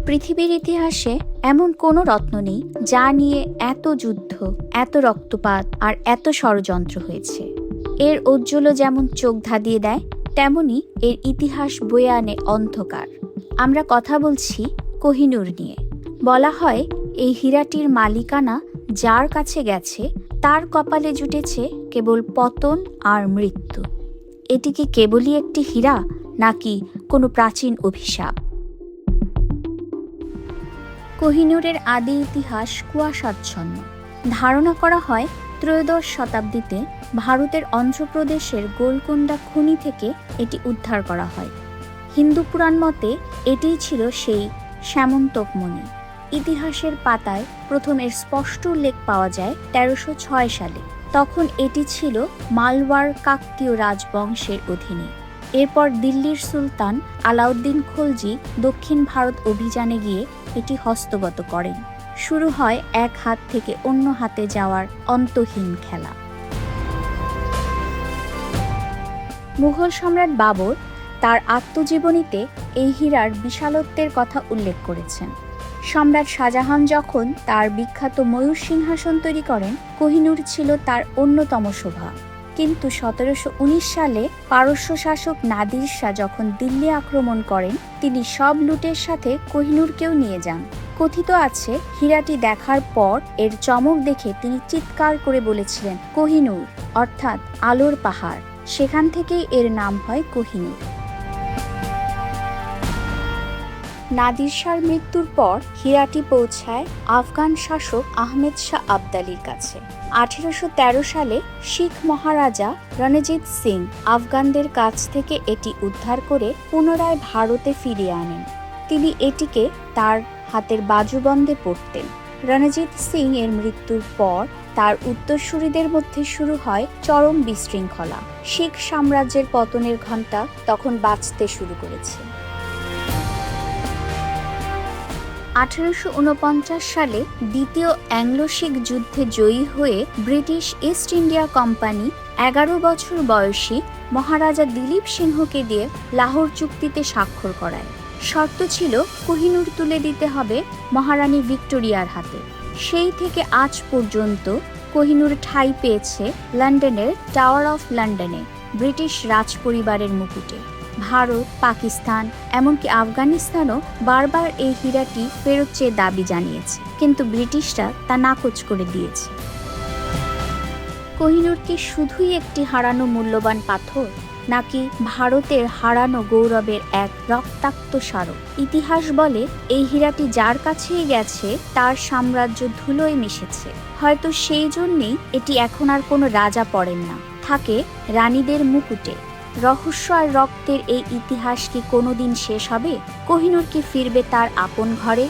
পৃথিবীর ইতিহাসে এমন কোনো রত্ন নেই যা নিয়ে এত যুদ্ধ, এত রক্তপাত আর এত ষড়যন্ত্র হয়েছে। এর ঔজ্জ্বল্য যেমন চোখ ধাঁধিয়ে দেয়, তেমনি এর ইতিহাস বয়ে আনে অন্ধকার। আমরা কথা বলছি কোহিনূর নিয়ে। বলা হয় এই হীরাটির মালিকানা যার কাছে গেছে তার কপালে জুটেছে কেবল পতন আর মৃত্যু। এটি কি কেবলই একটি হীরা, নাকি কোনো প্রাচীন অভিশাপ? কোহিনূরের আদি ইতিহাস কুয়াশাচ্ছন্ন। ধারণা করা হয় ত্রয়োদশ শতাব্দীতে ভারতের অন্ধ্রপ্রদেশের গোলকোন্ডা খনি থেকে এটি উদ্ধার করা হয়। হিন্দু পুরাণ মতে এটিই ছিল সেই স্যামন্তক মণি। ইতিহাসের পাতায় প্রথম এর স্পষ্ট উল্লেখ পাওয়া যায় ১৩০৬ সালে। তখন এটি ছিল মালওয়ার কাকতীয় রাজবংশের অধীনে। এরপর দিল্লির সুলতান আলাউদ্দিন খলজি দক্ষিণ ভারত অভিযানে গিয়ে এটি হস্তগত করেন। শুরু হয় এক হাত থেকে অন্য হাতে যাওয়ার অন্তহীন খেলা। মুঘল সম্রাট বাবর তার আত্মজীবনীতে এই হীরার বিশালত্বের কথা উল্লেখ করেছেন। সম্রাট শাহজাহান যখন তার বিখ্যাত ময়ূর সিংহাসন তৈরি করেন, কোহিনূর ছিল তার অন্যতম শোভা। কিন্তু ১৭১৯ সালে পারস্য শাসক নাদির শাহ যখন দিল্লি আক্রমণ করেন, তিনি সব লুটের সাথে কোহিনূরকেও নিয়ে যান। কথিত আছে হীরাটি দেখার পর এর চমক দেখে তিনি চিৎকার করে বলেছিলেন, কোহিনূর, অর্থাৎ আলোর পাহাড়। সেখান থেকেই এর নাম হয় কোহিনূর। নাদির শাহর মৃত্যুর পর হীরাটি পৌঁছায় আফগান শাসক আহমেদ শাহ আবদালির কাছে। ১৮১৩ সালে শিখ মহারাজা রণজিৎ সিং আফগানদের কাছ থেকে এটি উদ্ধার করে পুনরায় ভারতে ফিরিয়ে আনেন। তিনি এটিকে তার হাতের বাজুবন্ধে পরতেন। রণজিৎ সিং এর মৃত্যুর পর তার উত্তরসূরিদের মধ্যে শুরু হয় চরম বিশৃঙ্খলা। শিখ সাম্রাজ্যের পতনের ঘণ্টা তখন বাজতে শুরু করেছে। ১৮৪৯ সালে দ্বিতীয় অ্যাংলো শিখ যুদ্ধে জয়ী হয়ে ব্রিটিশ ইস্ট ইন্ডিয়া কোম্পানি ১১ বছর বয়সী মহারাজা দিলীপ সিংহকে দিয়ে লাহোর চুক্তিতে স্বাক্ষর করায়। শর্ত ছিল কোহিনূর তুলে দিতে হবে মহারানী ভিক্টোরিয়ার হাতে। সেই থেকে আজ পর্যন্ত কোহিনূর ঠাঁই পেয়েছে লন্ডনের টাওয়ার অফ লন্ডনে ব্রিটিশ রাজপরিবারের মুকুটে। ভারত, পাকিস্তান, এমনকি আফগানিস্তানও বারবার এই হীরাটি ফেরত চেয়ে দাবি জানিয়েছে, কিন্তু ব্রিটিশরা তা নাকচ করে দিয়েছে। কোহিনূর কি শুধুই একটি হারানো মূল্যবান পাথর, নাকি ভারতের হারানো গৌরবের এক রক্তাক্ত স্মারক? ইতিহাস বলে এই হীরাটি যার কাছেই গেছে তার সাম্রাজ্য ধুলোয় মিশেছে। হয়তো সেই জন্যেই এটি এখন আর কোনো রাজা পড়েন না, থাকে রানীদের মুকুটে। রহস্য আর রক্তের এই ইতিহাস কি কোনোদিন শেষ হবে? কোহিনূর কি ফিরবে তার আপন ঘরে?